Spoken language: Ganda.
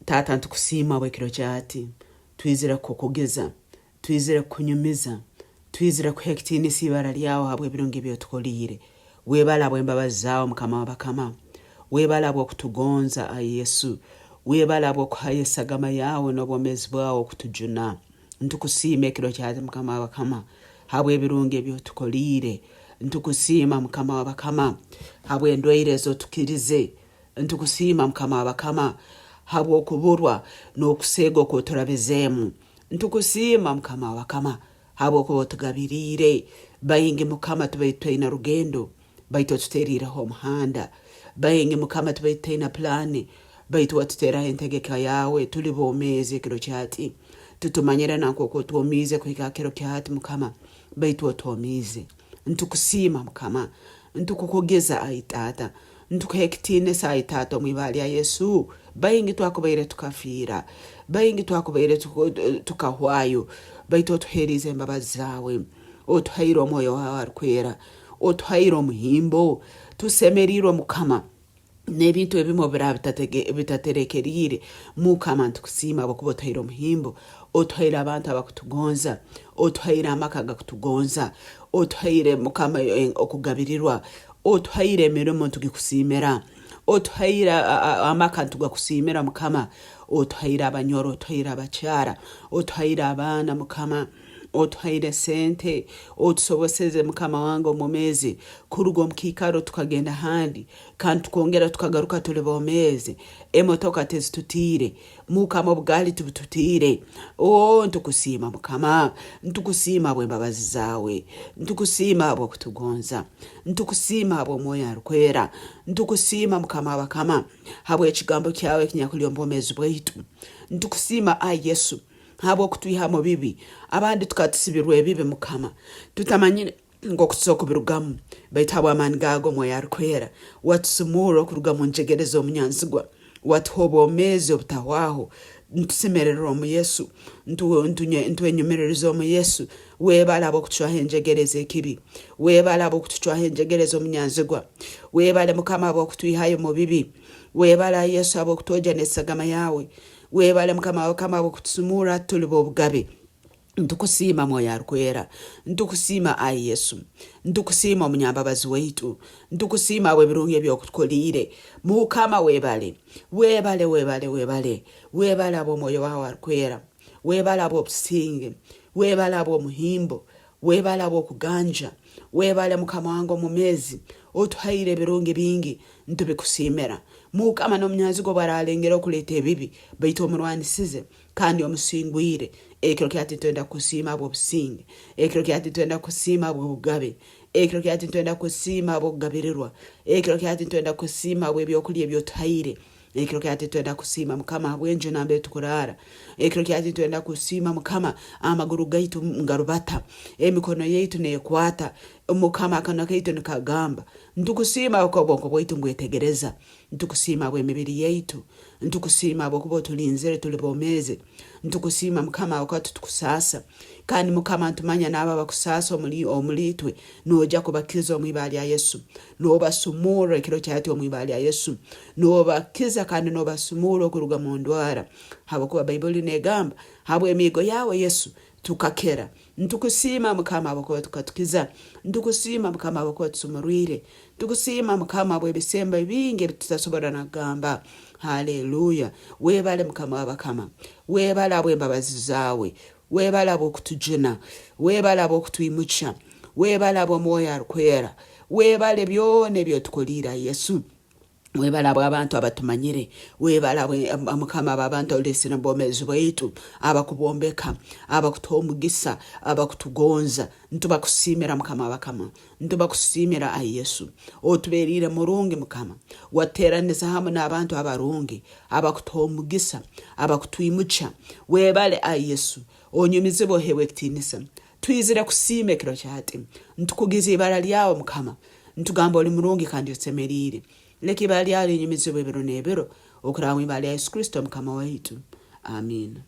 Tata ntukusiima bwekiro kyati twizire kukugiza twizire kunyumiza twizire kuhekitiinisa ibara lyawe habwe ebirungi byotukolire webala bw'embabazi zaawe Mukama w'abakama webala bw'okutugonza ayi Yesu webala bw'okuha esagama yawe n'obwomezi bwawe okutujuna ntukusiima ekiro kyati Mukama w'abakama habwe ebirungi byotukolire ntukusiima Mukama w'abakama habwe endwaire ezotukirize ntukusiima Mukama w'abakama habwe okuburwa n'okuseega okwoturabizemu ntukusiima Mukama w'abakama habwe okwotugabirire bayingi Mukama tubaitwaina rugendo baitu tuterireho omuhanda bayingi Mukama tubaitwaina plani baitu watuteraho entegeka yawe tuli boomezi ekiro kyati tutumanyire nankoko twomize kuhika kiro kyati Mukama baitu otwomize ntukusiima Mukama ntukukugiza ayi Tata ntukuhekitiinisa ayi Tata omwibali ya Yesu bayingi twakubaire tukafira bayingi twakubaire tukahwayo baitu otuherize embabazi zawe otuhaire omwoyo wawe arikwera otuhaire omuhimbo tusemerirwe Mukama n'ebintu ebimu bitaterekerire Mukama ntukusiima habwokuba otuhaire omuhimbo otuhaire abantu abakutugonza otuhaire amaka gakutugonza otuhaire Mukama okugabirirwa otuhaire emirimo ntugikusiimira otuhaire amaka ntugakusiimira Mukama otuhaire abanyoro otuhaire abakyara otuhaire abaana Mukama otuhaire sente otusoboseze Mukama wange omumezi kuruga omukikaro tukagenda handi kandi tukongera tukagaruka tuli bomezi emotoka tezitutire Mukama obugali tubututire ntukusiima Mukama ntukusiima bw'embabazi zawe ntukusiima habw'okutugonza ntukusiima habw'omwoyo arikwera ntukusiima Mukama w'abakama habwe ekigambo kyawe kinyakulyomba omezi bwaitu ntukusiima ayi Yesu habwo kutwiha mu bibi abandi tukatusibirwa ebibi Mukama tutamanyire ngokusoka birugamu baitu habwa amani gago mwoyo arikwera watusumura okuruga mu njegereza omunyanzigwa watuhoba omezi obutahwaho ntusemerera omu Yesu ntwenyumiririza omu Yesu webala abokutucwaho enjegereza ekibi webala abokutucwaho enjegereza omunyanzigwa webale Mukama abokutwihayo mu bibi webala Yesu abokutwoja n'esagama yawe webale Mukama w'abakama abokutusumura tuli bobugabe ntukusiima mwoyo arikwera ntukusiima ayi Yesu ntukusiima omunyambabazi waitu ntukusiima habwe ebirungi ebyokutukolire Mukama webale webale webale webale webale ab'omwoyo wawe arikwera webale ab'obusinge webale ab'omuhimbo webale ab'okuganja webale Mukama wange omumezi otuhaire ebirungi bingi ntubikusiimira Mukama n'omunyanzigwa bwaralengera okuleeta ebibi baitu omurwanisize kandi omusingwire ekiro kyati twenda kusiima habw'obusinge ekiro kyati twenda kusiima habw'obugabe ekiro kyati twenda kusiima habw'okugabirirwa ekiro kyati twenda kusiima habw'ebyokulya ebyotuhaire ekiro kyati twenda kusiima Mukama habw'enju nambe tukurara ekiro kyati twenda kusiima Mukama amaguru gaitu ngarubata emikono yaitu nekwata Mukama akanwa kaitu nikagamba ntukusiima obwonko bwaitu mbwetegereza ntukusiima habw'emibiri yaitu ntukusiima habw'okuba otulinzire tuli bomezi ntukusiima Mukama habwokuba tukusasa kandi Mukama ntumanya n'abo bakusasa omulitwe noja kubakiza omwibali ya Yesu nobasumura ekiro kyati omwibali ya Yesu nobakiza kandi nobasumura okuruga mu ndwara habwokuba Bayibuli negamba habw'emigo yawe Yesu tukakera ntukusiima Mukama habwokuba tukatukiza ntukusiima Mukama habwokuba tusumurwire ntukusiima Mukama habw'ebisemba bingi ebitutasobora nagamba haleluya webale Mukama w'abakama webale habw'embabazi zawe webale habw'okutujuna webale habw'okutwimuca webale habw'omwoyo arikwera webale byona ebyotukolira Yesu webala abantu abatumanyire webala Mukama abantu olesina bomezi bwaitu abakubombeka abakutoa omugisa abakutugonza ntubakusiimira Mukama w'abakama ntubakusiimira ayi Yesu otuberire murungi Mukama wateraniza hamwe n'abantu abarungi abakutoa omugisa abakutwimuca webale ayi Yesu onyumize bohewe kutinisa twizire kusiima ekiro kyati ntukugiza ibara lyawe Mukama ntugamba oli murungi kandi osemerire leki ibara lyawe linyumizibwe ebiro n'ebiro okuraba mu ibara lya Yesu Kristo Mukama waitu amen.